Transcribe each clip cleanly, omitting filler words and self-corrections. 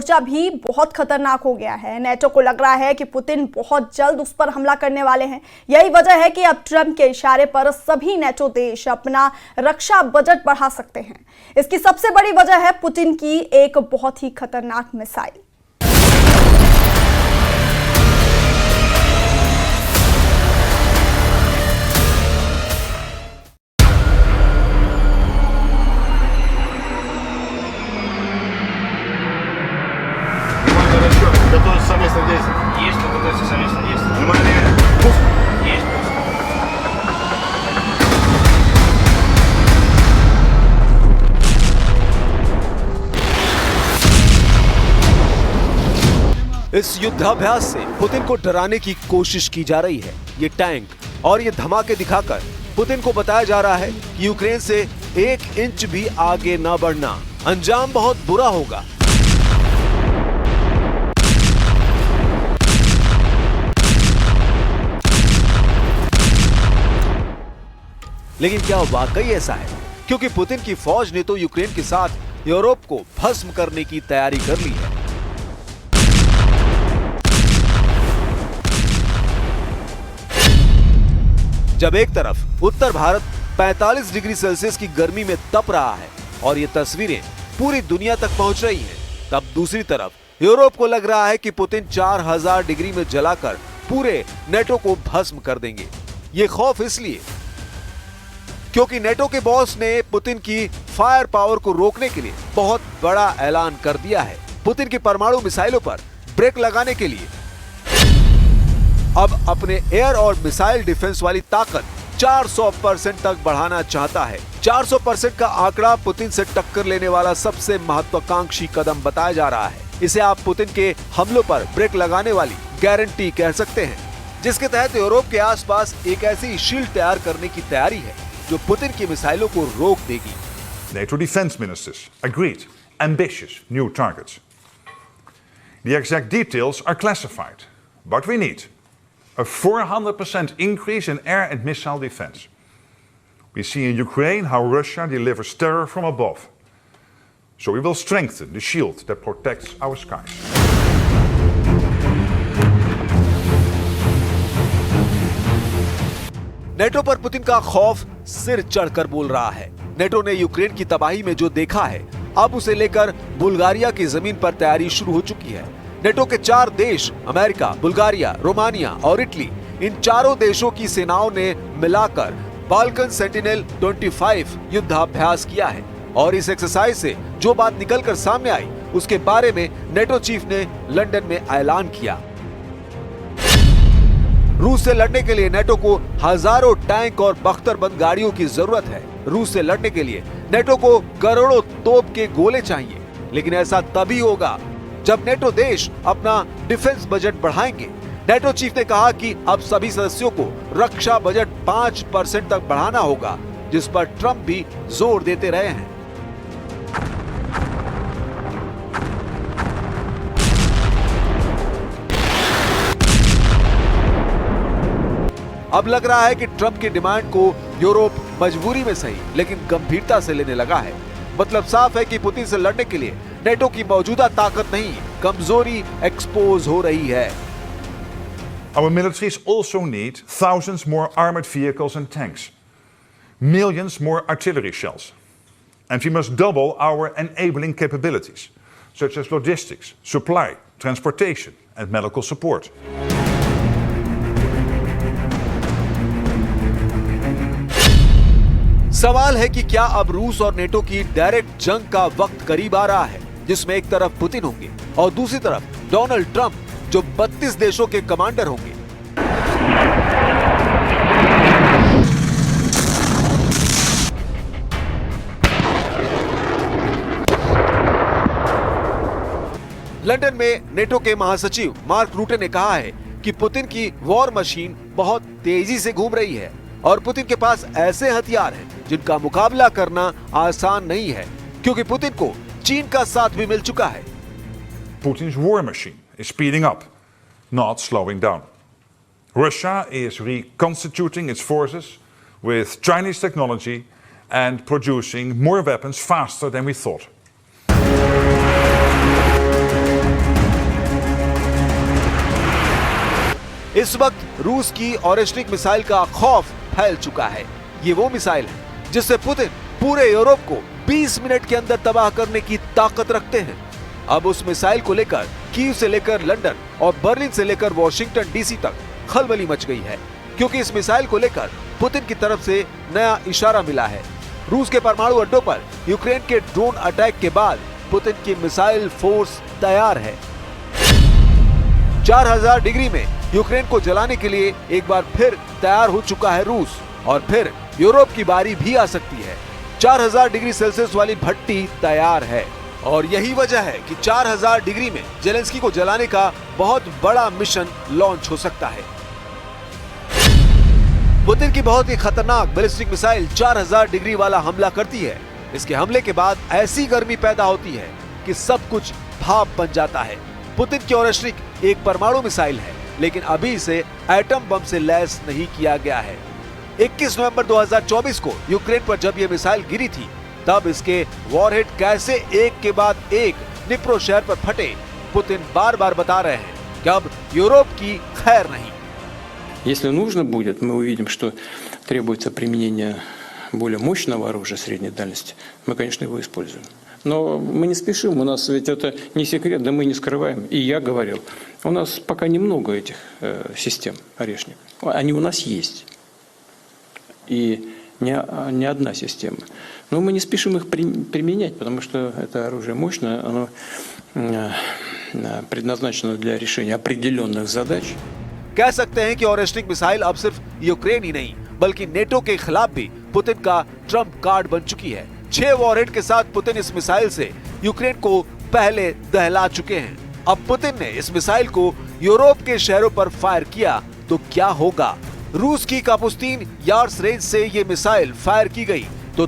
मोर्चा भी बहुत खतरनाक हो गया है। नेटो को लग रहा है कि पुतिन बहुत जल्द उस पर हमला करने वाले हैं। यही वजह है कि अब ट्रंप के इशारे पर सभी नेटो देश अपना रक्षा बजट बढ़ा सकते हैं। इसकी सबसे बड़ी वजह है पुतिन की एक बहुत ही खतरनाक मिसाइल। Готовится совместное действие. Есть, готовится совместное действие. Внимание! Пуск! Есть, пуск. इस युद्धाभ्यास से पुतिन को डराने की कोशिश की जा रही है। ये टैंक और ये धमाके दिखाकर पुतिन को बताया जा रहा है कि यूक्रेन से 1 इंच भी आगे न बढ़ना, अंजाम बहुत बुरा होगा। लेकिन क्या वाकई ऐसा है? क्योंकि पुतिन की फौज ने तो यूक्रेन के साथ यूरोप को भस्म करने की तैयारी कर ली है। जब एक तरफ उत्तर भारत 45 डिग्री सेल्सियस की गर्मी में तप रहा है और ये तस्वीरें पूरी दुनिया तक पहुंच रही हैं, तब दूसरी तरफ यूरोप को लग रहा है कि पुतिन 4000 डिग्री में जलाकर पूरे नेटो को भस्म कर देंगे। ये खौफ इसलिए क्योंकि नेटो के बॉस ने पुतिन की फायर पावर को रोकने के लिए बहुत बड़ा ऐलान कर दिया है। पुतिन की परमाणु मिसाइलों पर ब्रेक लगाने के लिए अब अपने एयर और मिसाइल डिफेंस वाली ताकत 400% तक बढ़ाना चाहता है। 400% का आंकड़ा पुतिन से टक्कर लेने वाला सबसे महत्वाकांक्षी कदम बताया जा रहा है। इसे आप पुतिन के हमलों पर ब्रेक लगाने वाली गारंटी कह सकते हैं, जिसके तहत यूरोप के आसपास एक ऐसी शील्ड तैयार करने की तैयारी है जो पुतिन की मिसाइलों को रोक देगी। NATO defense ministers agreed ambitious new targets. The exact details are classified, but we need a 400% increase in air and missile defense. We see in Ukraine how Russia delivers terror from above. So we will strengthen the shield that protects our skies. NATO पर Putin का खौफ सिर चढ़कर बोल रहा है। NATO ने Ukraine की तबाही में जो देखा है, अब उसे लेकर बुल्गारिया की जमीन पर तैयारी शुरू हो चुकी है। नेटो के 4 देश अमेरिका, बुल्गारिया, रोमानिया और इटली, इन चारों देशों की सेनाओं ने मिलाकर बाल्कन सेंटिनेल 25 युद्धाभ्यास किया है। और इस एक्सरसाइज से जो बात निकलकर सामने आई, उसके बारे में नेटो चीफ ने लंदन में ऐलान किया। रूस से लड़ने के लिए नेटो को हजारों टैंक और बख्तरबंद गाड़ियों की जरूरत है। रूस से लड़ने के लिए नेटो को करोड़ों तोप के गोले चाहिए। लेकिन ऐसा तभी होगा जब नेटो देश अपना डिफेंस बजट बढ़ाएंगे। नेटो चीफ ने कहा कि अब सभी सदस्यों को रक्षा बजट 5% तक बढ़ाना होगा, जिस पर ट्रंप भी जोर देते रहे हैं। अब लग रहा है कि ट्रंप की डिमांड को यूरोप मजबूरी में सही लेकिन गंभीरता से लेने लगा है। मतलब साफ है कि पुतिन से लड़ने के लिए नेटो की मौजूदा ताकत नहीं, कमजोरी एक्सपोज हो रही है। Our militaries also need thousands more armored vehicles and tanks, millions more artillery shells, and we must double our enabling capabilities, such as logistics, supply, transportation, and medical support. सवाल है कि क्या अब रूस और नेटो की डायरेक्ट जंग का वक्त करीब आ रहा है, जिसमें एक तरफ पुतिन होंगे और दूसरी तरफ डोनाल्ड ट्रंप, जो 32 देशों के कमांडर होंगे। लंदन में नेटो के महासचिव मार्क रूटे ने कहा है कि पुतिन की वॉर मशीन बहुत तेजी से घूम रही है और पुतिन के पास ऐसे हथियार हैं जिनका मुकाबला करना आसान नहीं है, क्योंकि पुतिन को चीन का साथ भी मिल चुका है। Putin's war machine is speeding up, not slowing down. Russia is reconstituting its forces with Chinese technology and producing more weapons faster than we thought. इस वक्त रूस की ओरेश्निक मिसाइल का खौफ फैल चुका है। ये वो मिसाइल है जिससे पुतिन पूरे यूरोप को 20 मिनट के अंदर तबाह करने की ताकत रखते हैं। अब उस मिसाइल को लेकर कीव से लेकर लंदन और बर्लिन से लेकर वॉशिंगटन डीसी तक खलबली मच गई है, क्योंकि इस मिसाइल को लेकर पुतिन की तरफ से नया इशारा मिला है। रूस के परमाणु अड्डों पर यूक्रेन के ड्रोन अटैक के बाद पुतिन की मिसाइल फोर्स तैयार है। 4000 डिग्री में यूक्रेन को जलाने के लिए एक बार फिर तैयार हो चुका है रूस, और फिर यूरोप की बारी भी आ सकती है। 4000 डिग्री सेल्सियस वाली भट्टी तैयार है, और यही वजह है कि 4000 डिग्री में जेलेंस्की को जलाने का बहुत बड़ा मिशन लॉन्च हो सकता है। पुतिन की बहुत ही खतरनाक बैलिस्टिक मिसाइल 4000 डिग्री वाला हमला करती है। इसके हमले के बाद ऐसी गर्मी पैदा होती है कि सब कुछ भाप बन जाता है। पुतिन की ओरेश्निक एक परमाणु मिसाइल है, लेकिन अभी इसे एटम बम से लैस नहीं किया गया है। 21 नवंबर 2024 को यूक्रेन पर जब यह मिसाइल गिरी थी, तब इसके वॉरहेड कैसे एक के बाद एक निप्रो शहर पर फटे, पुतिन बार बार बता रहे हैं कि अब यूरोप की खैर नहीं। Если нужно будет, мы увидим, что требуется применение более мощного оружия средней дальности, мы, конечно, его используем. Но мы не спешим, у нас ведь это не секрет, да мы не скрываем. И я говорил, у нас пока немного этих систем орешник. Они у нас есть. И не одна система. Но мы не спешим их применять, потому что это оружие мощное, оно предназначено для решения определенных задач. कह सकते हैं कि ओरेश्निक मिसाइल अब सिर्फ यूक्रेन ही नहीं, बल्कि नेटो के खिलाफ भी पुतिन का ट्रम्प कार्ड बन चुकी है। 6 वॉरहेड के साथ पुतिन इस मिसाइल से यूक्रेन को पहले दहला चुके हैं। अब पुतिन ने इस मिसाइल को यूरोप के शहरों पर फायर किया तो क्या होगा? रूस की कापुस्तीन यार्स रेंज से ये मिसाइल फायर की गई तो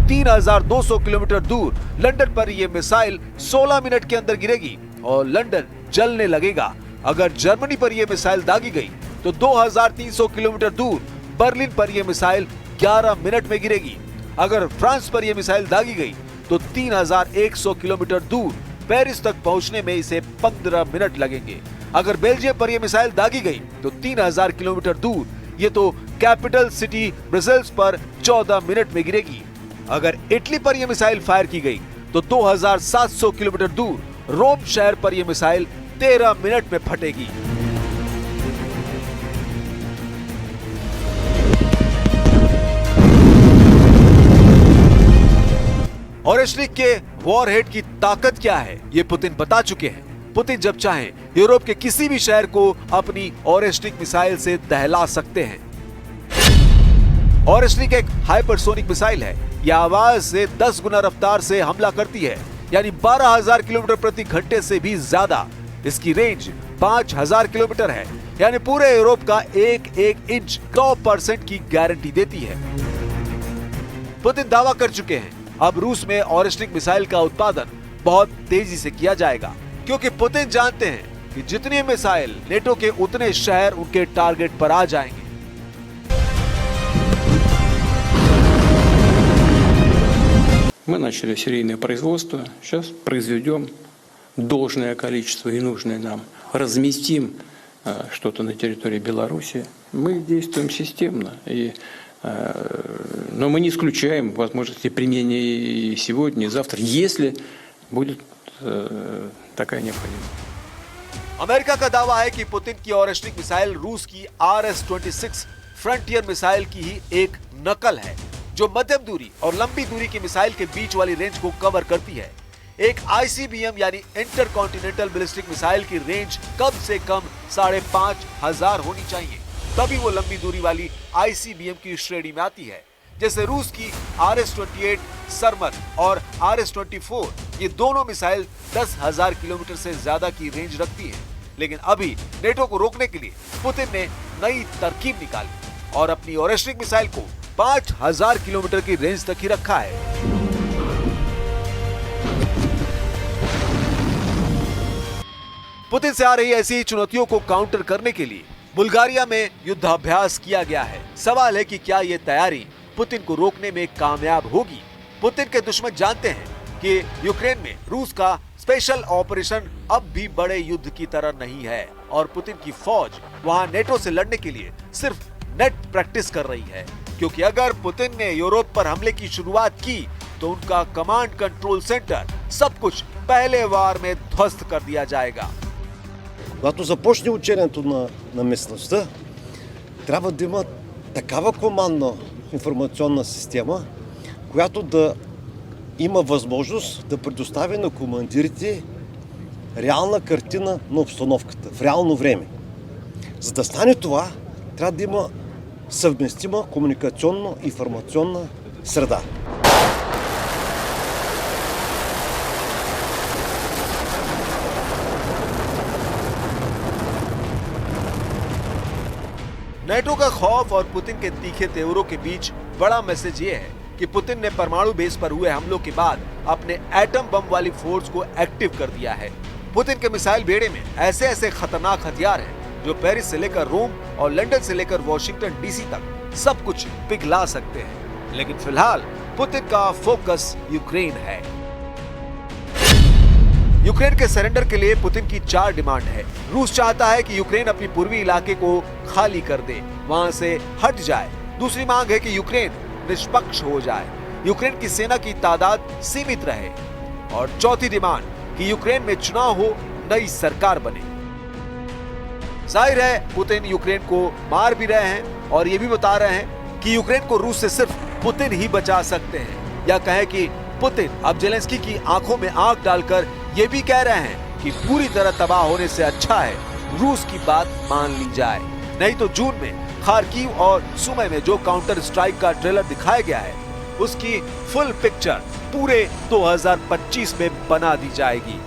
3200 किलोमीटर दूर लंदन पर यह मिसाइल 16 मिनट के अंदर गिरेगी और लंदन जलने लगेगा। अगर जर्मनी पर यह मिसाइल दागी गई तो 2300 किलोमीटर दूर बर्लिन पर यह मिसाइल 11 मिनट में गिरेगी। अगर फ्रांस पर यह मिसाइल दागी गई तो 3100 किलोमीटर दूर पेरिस तक पहुंचने में इसे 15 मिनट लगेंगे। अगर बेल्जियम पर यह मिसाइल दागी गई तो 3000 किलोमीटर दूर ये तो कैपिटल सिटी ब्रसेल्स पर 14 मिनट में गिरेगी। अगर इटली पर यह मिसाइल फायर की गई तो 2700 किलोमीटर दूर रोम शहर पर यह मिसाइल 13 मिनट में फटेगी। ओरेश्निक के वॉरहेड की ताकत क्या है, ये पुतिन बता चुके हैं। पुतिन जब चाहें यूरोप के किसी भी शहर को अपनी ओरेश्निक मिसाइल से दहला सकते हैं। ओरेश्निक एक हाइपरसोनिक मिसाइल है। यह आवाज से 10 गुना रफ्तार से हमला करती है, यानी 12000 किलोमीटर प्रति घंटे से भी ज्यादा। इसकी रेंज 5000 किलोमीटर है, यानी पूरे यूरोप का एक इंच 100% की गारंटी देती है। पुतिन दावा कर चुके हैं अब रूस में ओरेश्निक मिसाइल का उत्पादन बहुत तेजी से किया जाएगा, क्योंकि पुतिन जानते हैं कि जितनी मिसाइल नेटो के उतने शहर उनके टारगेट पर आ जाएंगे। Мы начали серийное производство, сейчас произведем должное количество и нужное нам, разместим что-то на территории Беларуси. Мы действуем системно, но мы не исключаем возможности применения и сегодня, и завтра, если будет такая необходимость. अमेरिका का दावा है कि पुतिन की ओरेश्निक मिसाइल रूस की RS-26 फ्रंटियर मिसाइल की ही एक नकल है, जो मध्यम दूरी और लंबी दूरी की मिसाइल के बीच वाली रेंज को कवर करती है। एक ICBM यानी इंटरकॉन्टिनेंटल बैलिस्टिक मिसाइल की रेंज कम से कम 5500 होनी चाहिए, तभी वो लंबी दूरी वाली ICBM की श्रेणी में आती है। जैसे रूस की RS-28 सरमत और RS-24, ये दोनों मिसाइल 10,000 किलोमीटर से ज्यादा की रेंज रखती है। लेकिन अभी नेटो को रोकने के लिए पुतिन ने नई तरकीब निकाली और अपनी ओरेश्निक मिसाइल को 5000 किलोमीटर की रेंज तक ही रखा है। पुतिन से आ रही ऐसी चुनौतियों को काउंटर करने के लिए बुल्गारिया में युद्धाभ्यास किया गया है। सवाल है कि क्या यह तैयारी पुतिन को रोकने में कामयाब होगी? पुतिन के दुश्मन जानते हैं कि यूक्रेन में रूस का स्पेशल ऑपरेशन अब भी बड़े युद्ध की तरह नहीं है और पुतिन की फौज वहां नेटो से लड़ने के लिए सिर्फ नेट प्रैक्टिस कर रही है, क्योंकि अगर पुतिन ने यूरोप पर हमले की शुरुआत की तो उनका कमांड कंट्रोल सेंटर सब कुछ पहले वार में ध्वस्त कर दिया जाएगा। Когато започне учението на местността, трябва да има такава командна информационна система, която да има възможност да предостави на командирите реална картина на обстановката в реално време. За да стане това, трябва да има съвместима комуникационно-информационна среда. नेटो का खौफ और पुतिन के तीखे तेवरों के बीच बड़ा मैसेज ये है कि पुतिन ने परमाणु बेस पर हुए हमलों के बाद अपने एटम बम वाली फोर्स को एक्टिव कर दिया है। पुतिन के मिसाइल बेड़े में ऐसे ऐसे खतरनाक हथियार हैं जो पेरिस से लेकर रोम और लंदन से लेकर वॉशिंगटन डीसी तक सब कुछ पिघला सकते हैं। लेकिन फिलहाल पुतिन का फोकस यूक्रेन है। यूक्रेन के सरेंडर के लिए पुतिन की 4 डिमांड है। रूस चाहता है कि यूक्रेन अपनी पूर्वी इलाके को खाली कर दे, वहां से हट जाए। दूसरी मांग है कि यूक्रेन निष्पक्ष हो जाए, यूक्रेन की सेना की तादाद सीमित रहे। और चौथी डिमांड कि यूक्रेन में चुनाव हो, नई सरकार बने। जाहिर है पुतिन यूक्रेन को मार भी रहे हैं और ये भी बता रहे हैं कि यूक्रेन को रूस से सिर्फ पुतिन ही बचा सकते हैं, या कहें कि पुतिन अब जेलेंस्की की आंखों में आंख डालकर ये भी कह रहे हैं कि पूरी तरह तबाह होने से अच्छा है रूस की बात मान ली जाए। नहीं तो जून में खार्किव और सुमी में जो काउंटर स्ट्राइक का ट्रेलर दिखाया गया है उसकी फुल पिक्चर पूरे 2025 में बना दी जाएगी।